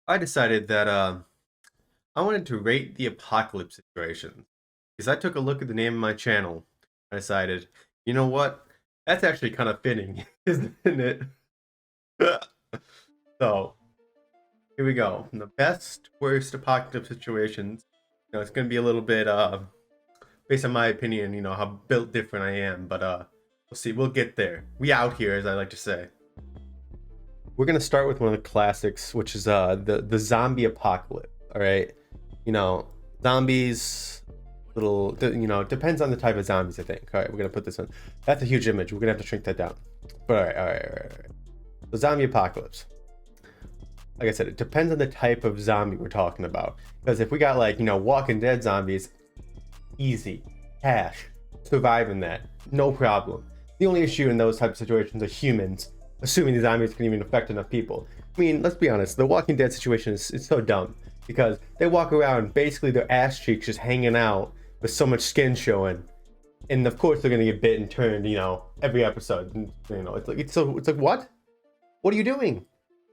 I decided that I wanted to rate the apocalypse situation because I took a look at the name of my channel. I decided, you know what? That's actually kind of fitting, isn't it? So here we go. The best, worst apocalypse situations. It's gonna be a little bit based on my opinion. How built different I am, but we'll see. We'll get there. We out here, as I like to say. We're gonna start with one of the classics, which is the zombie apocalypse. All right, zombies. Depends on the type of zombies. I think. All right, we're gonna put this on. That's a huge image. We're gonna have to shrink that down. But all right. The zombie apocalypse. Like I said, it depends on the type of zombie we're talking about. Because if we got like Walking Dead zombies, easy, cash, surviving that, no problem. The only issue in those type of situations are humans, assuming the zombies can even affect enough people. I mean, let's be honest, the Walking Dead situation is so dumb because they walk around basically their ass cheeks just hanging out with so much skin showing, and of course they're gonna get bit and turned, every episode. It's like what? What are you doing?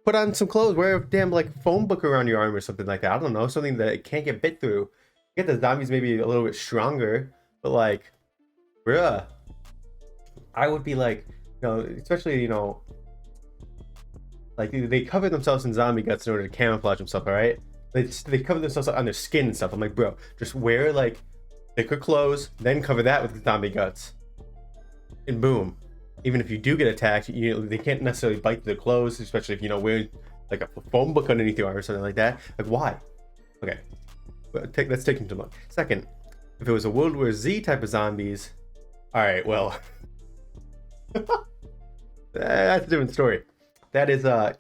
Put on some clothes, wear a damn like phone book around your arm or something like that. I don't know, something that it can't get bit through. Get the zombies maybe a little bit stronger, but like, bruh, I would be like, especially like they cover themselves in zombie guts in order to camouflage themselves. All right, they cover themselves on their skin and stuff. I'm like, bro, just wear like thicker clothes, then cover that with zombie guts, and boom. Even if you do get attacked, they can't necessarily bite the clothes, especially if wearing like a phone book underneath your arm or something like that. Like, why? Okay, that's taking too long. Second, if it was a World War Z type of zombies, all right, well, that's a different story. That is, I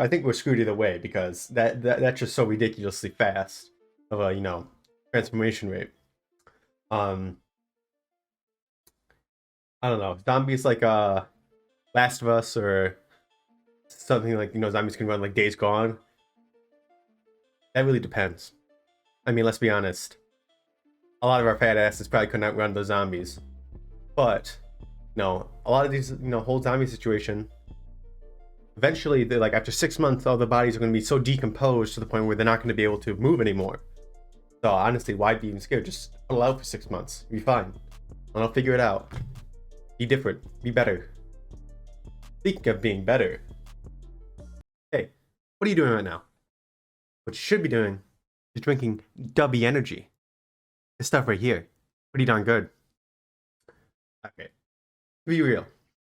think we're screwed either way because that's just so ridiculously fast of a transformation rate. Um, I don't know, zombies like Last of Us or something like zombies can run like Days Gone. That really depends. I mean, let's be honest. A lot of our fat asses probably could not run those zombies, but a lot of these whole zombie situation. Eventually, they're like after 6 months, all the bodies are going to be so decomposed to the point where they're not going to be able to move anymore. So honestly, why be even scared? Just allow for 6 months. Be fine. And I'll figure it out. Be different. Be better. Speaking of being better, hey, what are you doing right now? What you should be doing is drinking Dubby Energy. This stuff right here, pretty darn good. Okay, to be real,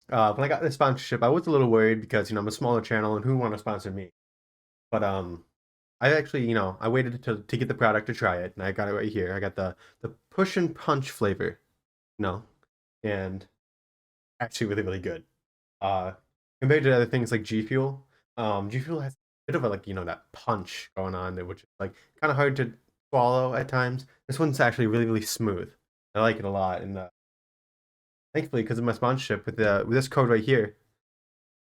when I got this sponsorship, I was a little worried because I'm a smaller channel and who want to sponsor me? But I actually I waited to get the product to try it, and I got it right here. I got the Push and Punch flavor, and actually really good. Uh, Compared to other things like G Fuel, G Fuel has a bit of a like that punch going on there, which is like kind of hard to swallow at times. This one's actually really smooth. I like it a lot, and thankfully because of my sponsorship with this code right here,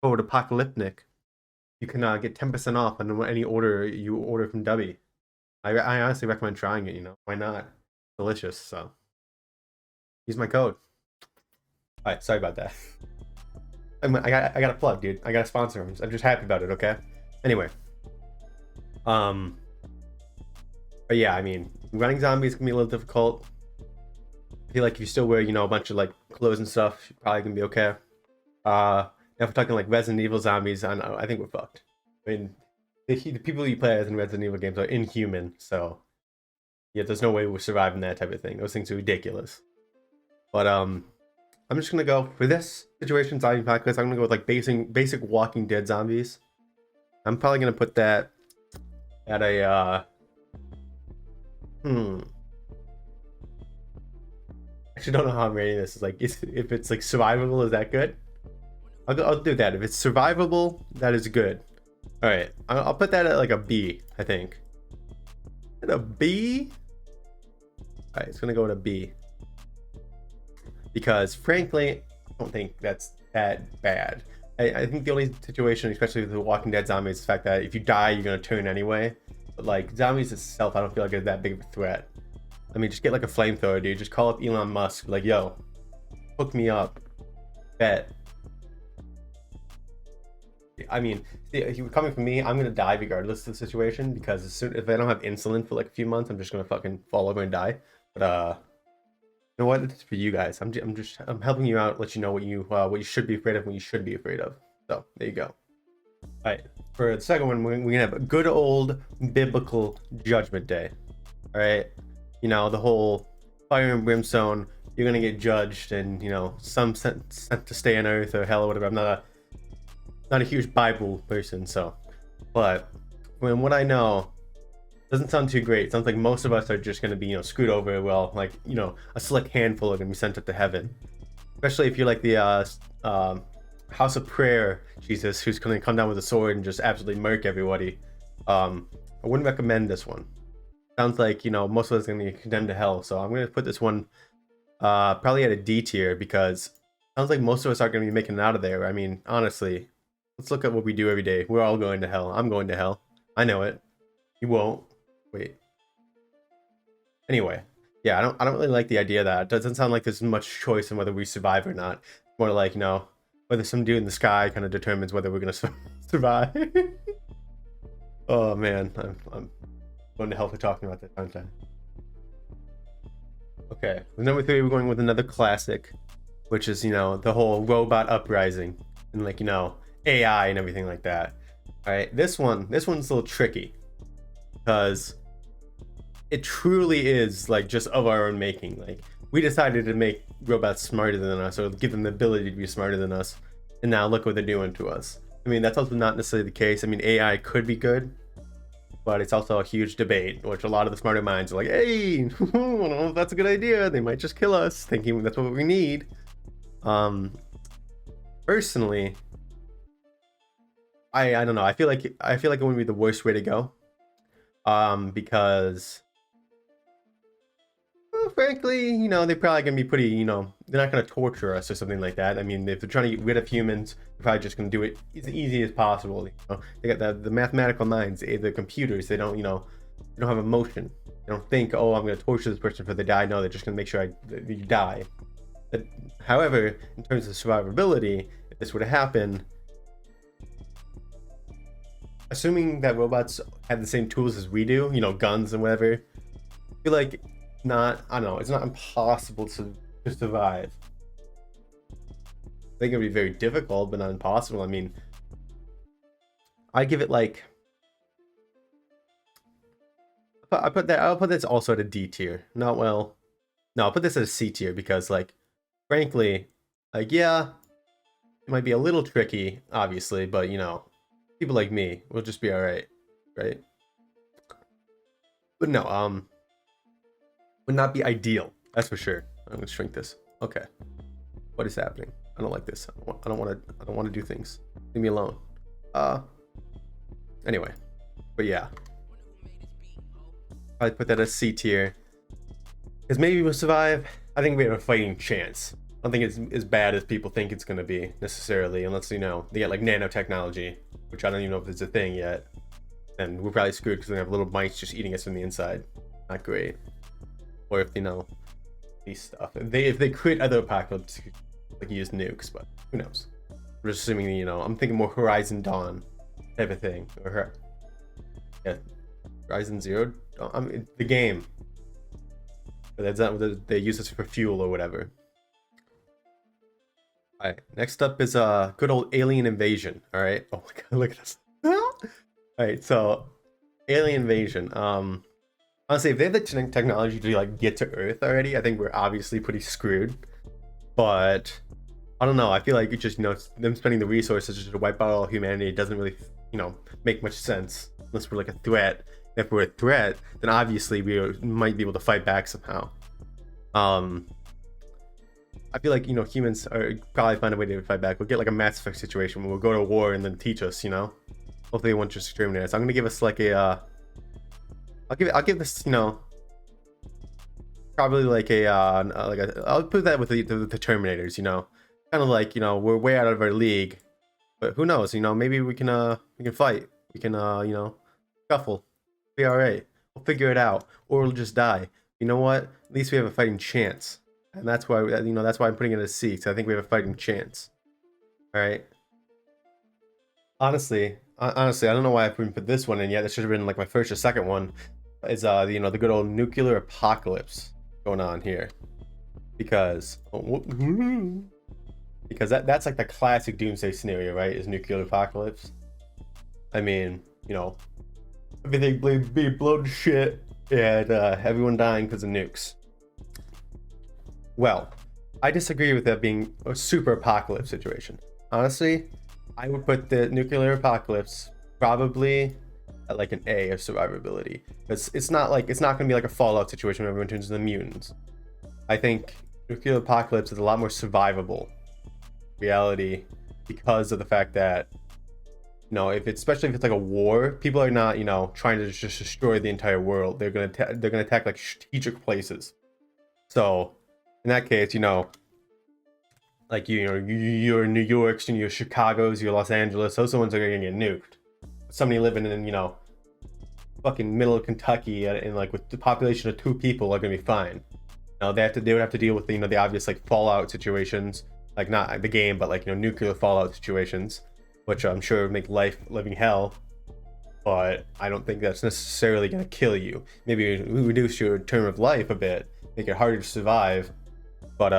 code Apocalyptic, you can get 10% off on any order you order from Dubby. I honestly recommend trying it. Why not? Delicious. So use my code. All right, sorry about that. I got a plug, dude. I got a sponsor. I'm just happy about it. Okay. Anyway, but yeah, I mean, running zombies can be a little difficult. I feel like if you still wear a bunch of like clothes and stuff, you're probably gonna be okay. Now if we're talking like Resident Evil zombies, I think we're fucked. I mean, the people you play as in Resident Evil games are inhuman, so yeah, there's no way we're surviving that type of thing. Those things are ridiculous. But I'm just gonna go for this situation, zombie apocalypse. I'm gonna go with like basic Walking Dead zombies. I'm probably gonna put that at a Actually don't know how I'm rating this. It's like if it's like survivable, is that good? I'll do that. If it's survivable, that is good. All right, I'll put that at like a B. I think. At a B. All right, it's gonna go with a B. Because frankly, I don't think that's that bad. I think the only situation, especially with the Walking Dead zombies, is the fact that if you die, you're gonna turn anyway. But like zombies itself, I don't feel like it's that big of a threat. I mean, just get like a flamethrower, dude. Just call up Elon Musk, like, yo, hook me up. Bet. I mean, if you coming from me, I'm gonna die regardless of the situation because as soon if I don't have insulin for like a few months, I'm just gonna fucking fall over and die. But you know what? It's for you guys. I'm helping you out, let you know what you should be afraid of, what you should be afraid of. So there you go. All right. For the second one, we're gonna have a good old biblical judgment day. All right. You know the whole fire and brimstone. You're gonna get judged, and you know some sent to stay on earth or hell or whatever. I'm not a huge Bible person, so, but from what I know, doesn't sound too great. It sounds like most of us are just going to be, screwed over. Well, like, a select handful are going to be sent up to heaven. Especially if you're like the House of Prayer Jesus, who's going to come down with a sword and just absolutely murk everybody. I wouldn't recommend this one. Sounds like, most of us are going to be condemned to hell. So I'm going to put this one probably at a D tier because it sounds like most of us aren't going to be making it out of there. I mean, honestly, let's look at what we do every day. We're all going to hell. I'm going to hell. I know it. You won't. Wait. Anyway, yeah, I don't really like the idea of that. It doesn't sound like there's much choice in whether we survive or not. More like, whether some dude in the sky kind of determines whether we're gonna survive. Oh man, I'm going to hell for talking about that, aren't I? Okay, with number 3, we're going with another classic, which is the whole robot uprising and like AI and everything like that. All right, this one's a little tricky because it truly is like just of our own making. Like we decided to make robots smarter than us or give them the ability to be smarter than us, and now look what they're doing to us. I mean, that's also not necessarily the case. I mean, AI could be good, but it's also a huge debate, which a lot of the smarter minds are like, hey, I don't know if that's a good idea. They might just kill us, thinking that's what we need. Personally, I don't know. I feel like it would be the worst way to go. Because frankly, they're probably gonna be pretty, they're not gonna torture us or something like that. I mean, if they're trying to get rid of humans, they're probably just gonna do it as easy as possible. They got the mathematical minds, the computers. They don't, they don't have emotion. They don't think, oh, I'm gonna torture this person for they die. No, they're just gonna make sure that you die. But, however, in terms of survivability, if this were to happen, assuming that robots have the same tools as we do, guns and whatever, I feel like I don't know, it's not impossible to survive. I think it'd be very difficult, but not impossible. I mean, I give it like I'll put this also at a D tier. No, I'll put this at a C tier because like frankly, like yeah, it might be a little tricky, obviously, but people like me will just be alright, right? But no, would not be ideal, that's for sure. I'm gonna shrink this. Okay, what is happening? I don't like this. I don't want to do things. Leave me alone. Anyway, but yeah, I'd put that as C tier because maybe we'll survive. I think we have a fighting chance. I don't think it's as bad as people think it's gonna be necessarily, unless they get like nanotechnology, which I don't even know if it's a thing yet. And we're probably screwed because we have little mice just eating us from the inside. Not great. Or if these stuff. If they create other apocalypse, like use nukes, but who knows? We're just assuming I'm thinking more Horizon Dawn type of thing. Or yeah, Horizon Zero. I mean the game. But that's not what they use this for fuel or whatever. All right. Next up is good old alien invasion. All right. Oh my god, look at this. All right. So alien invasion. Honestly, if they have the technology to like get to Earth already, I think we're obviously pretty screwed. But I don't know. I feel like it's just them spending the resources just to wipe out all humanity doesn't really make much sense unless we're like a threat. If we're a threat, then obviously we might be able to fight back somehow. I feel like humans are probably find a way to fight back. We'll get like a Mass Effect situation where we'll go to war and then teach us. Hopefully they won't just exterminate us. I'm gonna give us like a. I'll give this probably like I'll put that with the Terminators. Kind of like we're way out of our league, but who knows? Maybe we can fight. We can scuffle. Be all right. We'll figure it out, or we'll just die. You know what? At least we have a fighting chance, and that's why that's why I'm putting it as C. So I think we have a fighting chance. All right. honestly, I don't know why I haven't put this one in yet. This should have been like my first or second one. Is the good old nuclear apocalypse going on here because because that's like the classic doomsday scenario, right? Is nuclear apocalypse. I mean, everything be blown to shit and everyone dying because of nukes. Well, I disagree with that being a super apocalypse situation. Honestly, I would put the nuclear apocalypse probably at like an A of survivability. It's not gonna be like a Fallout situation where everyone turns into mutants. I think nuclear apocalypse is a lot more survivable reality because of the fact that especially if it's like a war, people are not trying to just destroy the entire world. They're gonna attack like strategic places. So in that case, like your New Yorks and your Chicago's, your Los Angeles, those ones are gonna get nuked. Somebody living in fucking middle of Kentucky and like with the population of 2 people are gonna be fine. Now they would have to deal with the obvious like fallout situations, like not the game, but like nuclear fallout situations, which I'm sure would make life living hell. But I don't think that's necessarily gonna kill you. Maybe reduce your term of life a bit, make it harder to survive, but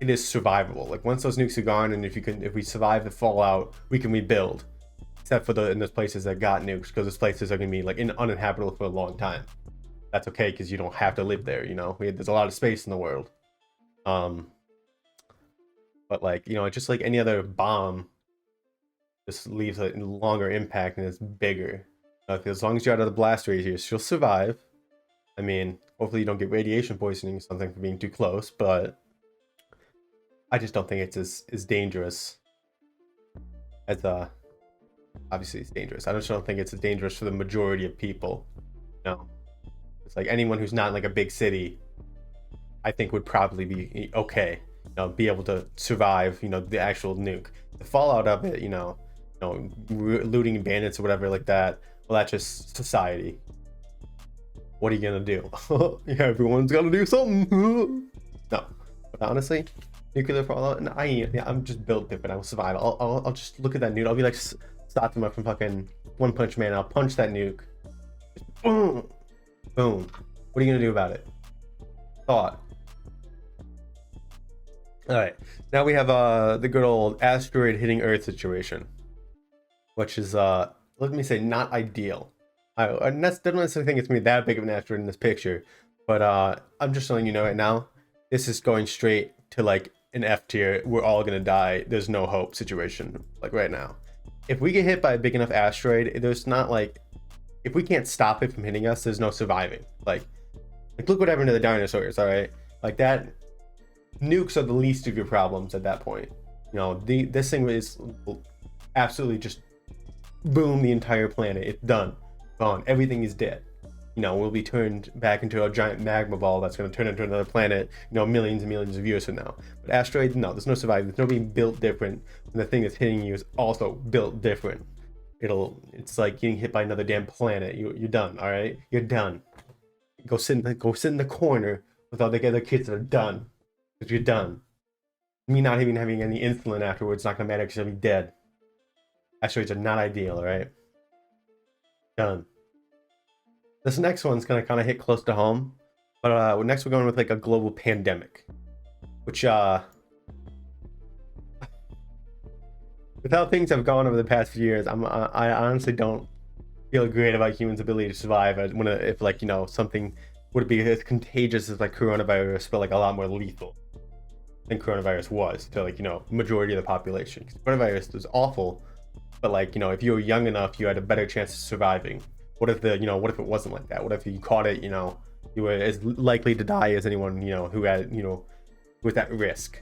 it is survivable. Like once those nukes are gone, and if we survive the fallout, we can rebuild. Except for in those places that got nukes, because those places are gonna be like uninhabitable for a long time. That's okay because you don't have to live there. There's a lot of space in the world. But like just like any other bomb, just leaves a longer impact and it's bigger. As long as you're out of the blast radius, you'll survive. I mean, hopefully you don't get radiation poisoning or something for being too close, but I just don't think it's as dangerous as obviously it's dangerous. I just don't think it's as dangerous for the majority of people. It's like anyone who's not in like a big city, I think would probably be okay. Be able to survive. The actual nuke, the fallout of it. Looting bandits or whatever like that. Well, that's just society. What are you gonna do? Yeah, everyone's gonna do something. No, but honestly, nuclear fallout, and I'm just built different. I will survive. I'll just look at that nuke. I'll be like Saitama from fucking One Punch Man. I'll punch that nuke. Boom, boom. What are you gonna do about it? Thought. All right, now we have the good old asteroid hitting Earth situation, which is let me say not ideal. I don't necessarily think it's gonna be that big of an asteroid in this picture, but I'm just letting you know right now, this is going straight to like an F tier. We're all gonna die. There's no hope situation like right now. If we get hit by a big enough asteroid, there's not like, if we can't stop it from hitting us, there's no surviving. Like look what happened to the dinosaurs. All right, like that. Nukes are the least of your problems at that point. This thing is absolutely just boom the entire planet. It's done, gone. Everything is dead. We'll be turned back into a giant magma ball that's going to turn into another planet. Millions and millions of years from now. But asteroids, no, there's no surviving. There's no being built different. And the thing that's hitting you is also built different. It's like getting hit by another damn planet. You're done. All right, you're done. Go sit in the corner with all the other kids that are done. Because you're done. Me not even having any insulin afterwards not gonna matter because I'll be dead. Asteroids are not ideal, alright? Done. This next one's gonna kind of hit close to home. But next we're going with like a global pandemic. Which with how things have gone over the past few years, I honestly don't feel great about humans' ability to survive if like something would be as contagious as like coronavirus, but like a lot more lethal than coronavirus was to like majority of the population. Coronavirus was awful, but like if you were young enough, you had a better chance of surviving. What if what if it wasn't like that? What if you caught it, you were as likely to die as anyone who had with that risk.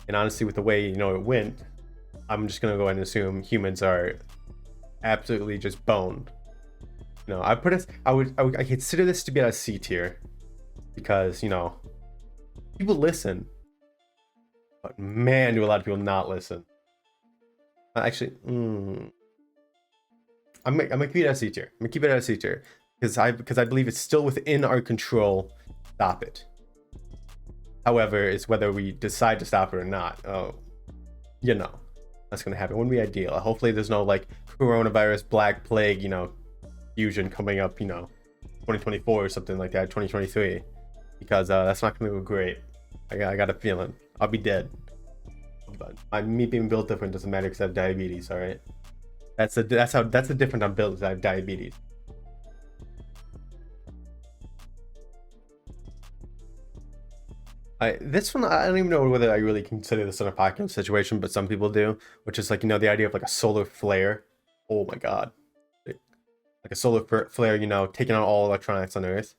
And honestly, with the way it went, I'm just gonna go ahead and assume humans are absolutely just boned. I consider this to be at a C tier because people listen, but man, do a lot of people not listen. Actually, I'm gonna keep it at a C tier. I'm gonna keep it at a C tier because I believe it's still within our control to stop it. However, it's whether we decide to stop it or not. That's gonna happen. Wouldn't be ideal. Hopefully there's no like coronavirus, black plague, fusion coming up, 2024 or something like that, 2023, because that's not gonna go great. I got a feeling I'll be dead. But me being built different doesn't matter because I have diabetes. All right, that's the difference I'm built. Is I have diabetes. This one, I don't even know whether I really consider this an apocalypse situation, but some people do, which is like, the idea of like a solar flare. Oh my God. Like a solar flare, taking out all electronics on Earth.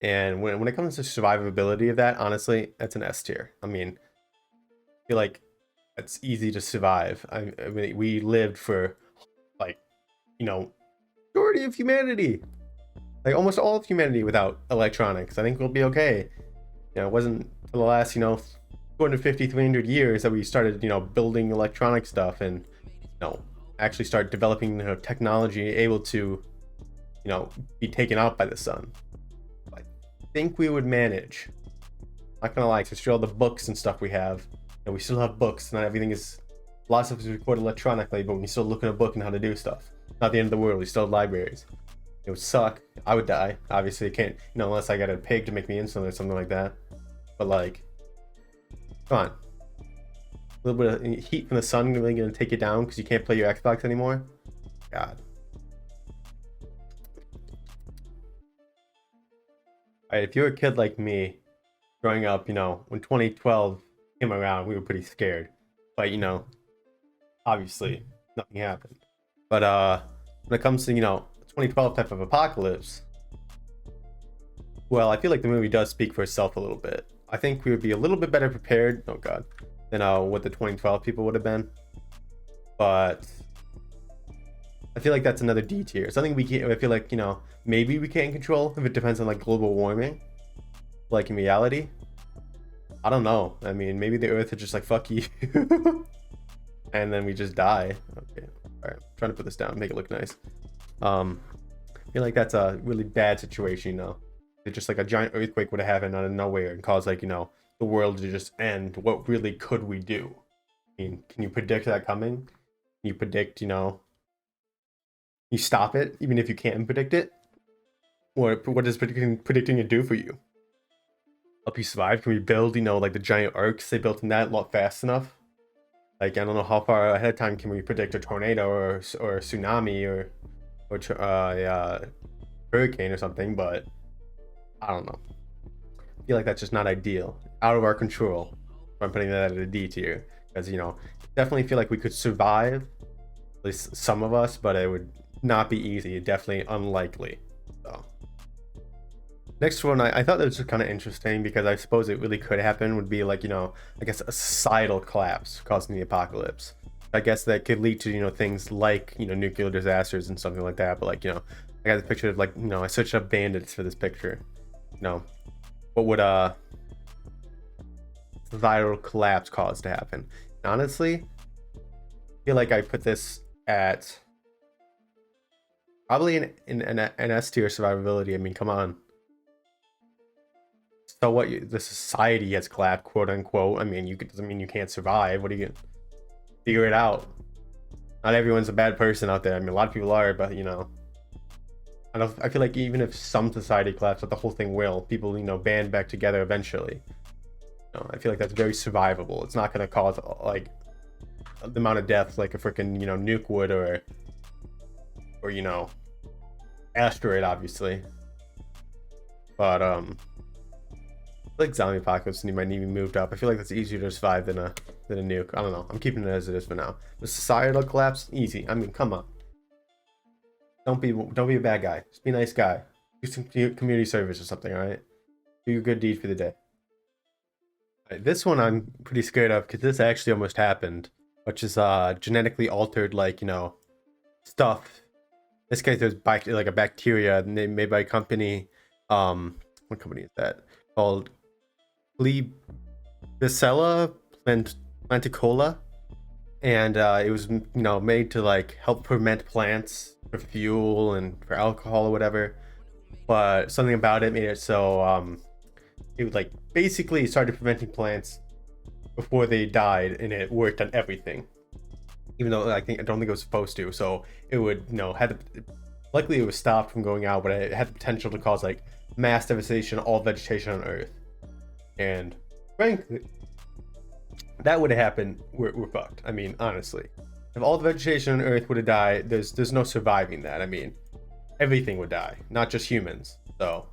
And when it comes to survivability of that, honestly, that's an S tier. I mean, I feel like it's easy to survive. I mean, we lived for like, majority of humanity, like almost all of humanity without electronics. I think we'll be okay. It wasn't for the last, 250, 300 years that we started, building electronic stuff and, actually start developing technology able to, be taken out by the sun. I think we would manage. Not gonna lie, because all the books and stuff we have, we still have books. Not everything is, a lot of stuff is recorded electronically, but when you still look at a book and how to do stuff, not the end of the world. We still have libraries. It would suck. I would die. Obviously, I can't, unless I got a pig to make me insulin or something like that. But like, come on. A little bit of heat from the sun really gonna take you down because you can't play your Xbox anymore? God. Alright, if you're a kid like me, growing up, when 2012 came around, we were pretty scared. But, obviously, nothing happened. But when it comes to, 2012 type of apocalypse, well, I feel like the movie does speak for itself a little bit. I think we would be a little bit better prepared, oh God, than what the 2012 people would have been. But I feel like that's another D tier. Something we can't, I feel like, maybe we can't control if it depends on like global warming. Like in reality, I don't know. I mean, maybe the Earth is just like, fuck you. And then we just die. Okay, all right, I'm trying to put this down, make it look nice. I feel like that's a really bad situation, It's just like a giant earthquake would have happened out of nowhere and caused like, the world to just end. What really could we do? I mean, can you predict that coming? Can you predict, you stop it, even if you can't predict it? What does predicting it do for you? Help you survive? Can we build, like the giant arcs they built in that a lot fast enough? Like, I don't know how far ahead of time can we predict a tornado or a tsunami or hurricane or something, but I don't know. I feel like that's just not ideal. Out of our control. I'm putting that at a D tier. Because, definitely feel like we could survive, at least some of us, but it would not be easy. Definitely unlikely. So, next one, I thought that was kind of interesting because I suppose it really could happen would be like, I guess a societal collapse causing the apocalypse. I guess that could lead to, things like, nuclear disasters and something like that. But like, I got this picture of like, I searched up bandits for this picture. What would societal collapse cause to happen? And honestly, I feel like I put this at probably an S tier survivability. I mean, come on. So what? The society has collapsed, quote unquote. I mean, doesn't mean you can't survive. What are you gonna figure it out? Not everyone's a bad person out there. I mean, a lot of people are, but I feel like even if some society collapses, but the whole thing will. People, band back together eventually. I feel like that's very survivable. It's not going to cause like the amount of death like a freaking nuke would or asteroid, obviously. But like zombie apocalypse might need to be moved up. I feel like that's easier to survive than a nuke. I don't know. I'm keeping it as it is for now. The societal collapse, easy. I mean, come on. Don't be a bad guy. Just be a nice guy. Do some community service or something, all right? Do a good deed for the day. All right, this one I'm pretty scared of because this actually almost happened, which is genetically altered, like, stuff. In this case, there's like a bacteria made by a company. What company is that? Called Klebsiella planticola. And it was, made to like help ferment plants for fuel and for alcohol or whatever. But something about it made it so it would like basically started fermenting plants before they died, and it worked on everything. even though I don't think it was supposed to. So it would, likely it was stopped from going out, but it had the potential to cause like mass devastation, all vegetation on Earth. And frankly, that would have happened, we're fucked. I mean, honestly, if all the vegetation on Earth would have died, there's no surviving that. I mean, everything would die, not just humans. So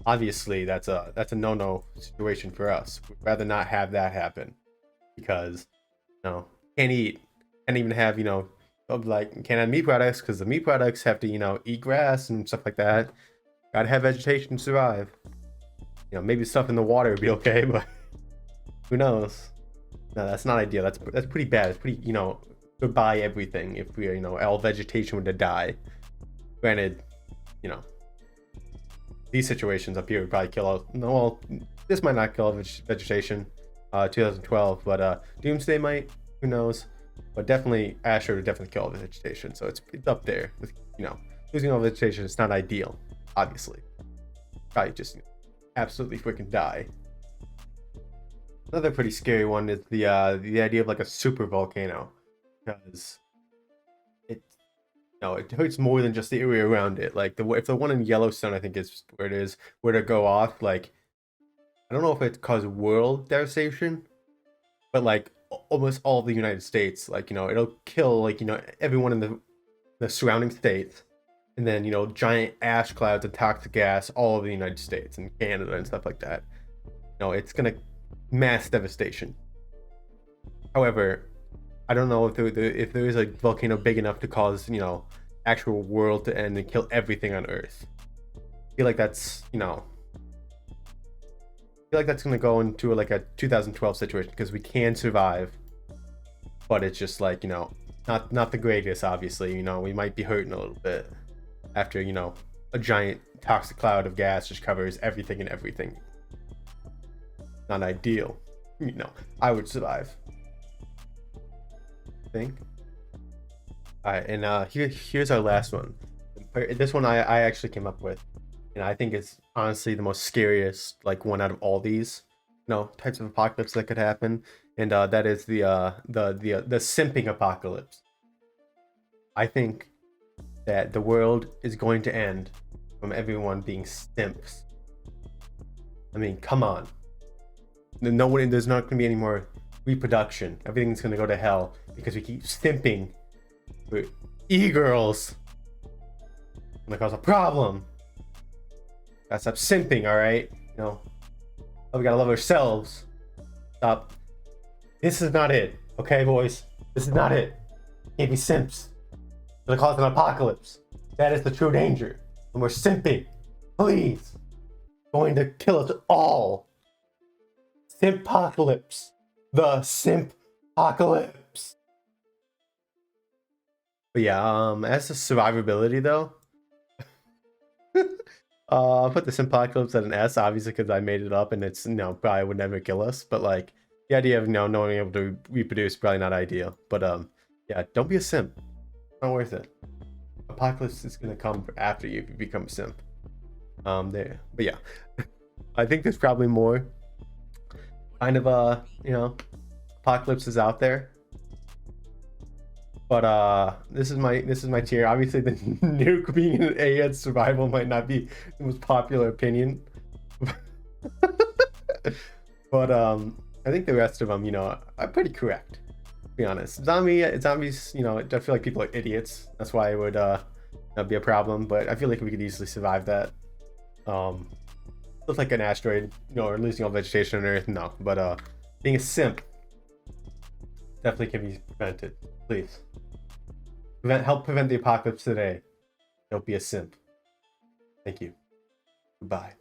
obviously, that's a no situation for us. We'd rather not have that happen because can't eat, can't even have can't have meat products because the meat products have to eat grass and stuff like that. Gotta have vegetation to survive. Maybe stuff in the water would be okay, but who knows? No, that's not ideal. That's pretty bad. It's pretty, goodbye everything if we, all vegetation were to die. Granted, these situations up here would probably kill out. No, well, this might not kill vegetation. 2012, but Doomsday might. Who knows? But definitely, Asteroid would definitely kill all the vegetation. So it's up there. With, losing all vegetation is not ideal. Obviously, probably just absolutely freaking die. Another pretty scary one is the idea of like a super volcano, because it hurts more than just the area around it. Like if the one in Yellowstone, I think is where it is, were to go off, like I don't know if it caused world devastation, but like almost all of the United States, like it'll kill like everyone in the surrounding states, and then giant ash clouds and toxic gas all over the United States and Canada and stuff like that. It's gonna mass devastation. However, I don't know if there is a volcano big enough to cause actual world to end and kill everything on Earth. I feel like that's gonna go into like a 2012 situation because we can survive, but it's just like not the greatest. Obviously, we might be hurting a little bit after a giant toxic cloud of gas just covers everything and everything. Not ideal. I would survive, I think. All right, and here's our last one. This one I actually came up with, and I think it's honestly the most scariest like one out of all these types of apocalypse that could happen, and that is the simping apocalypse. I think that the world is going to end from everyone being simps. I mean, come on. There's not going to be any more reproduction. Everything's going to go to hell because we keep simping for e-girls. And that cause a problem. Gotta stop simping, alright? We gotta love ourselves. Stop. This is not it. Okay, boys? This is not it. Can't be simps. It'll cause an apocalypse. That is the true danger. When we're simping. Please. Going to kill us all. Simpocalypse. The Simpocalypse. But yeah, as to survivability though, I'll put the Simpocalypse at an S, obviously, because I made it up and it's probably would never kill us. But like the idea of not being able to reproduce probably not ideal. But yeah, don't be a simp. Not worth it. Apocalypse is gonna come after you if you become a simp. There. But yeah, I think there's probably more kind of apocalypses out there. But this is my tier. Obviously, the nuke being an A at survival might not be the most popular opinion, but I think the rest of them, are pretty correct. To be honest, zombies, I feel like people are idiots. That's why it would not be a problem. But I feel like we could easily survive that. Looks like an asteroid, or losing all vegetation on Earth. No, but being a simp definitely can be prevented. Please. Help prevent the apocalypse today. Don't be a simp. Thank you. Goodbye.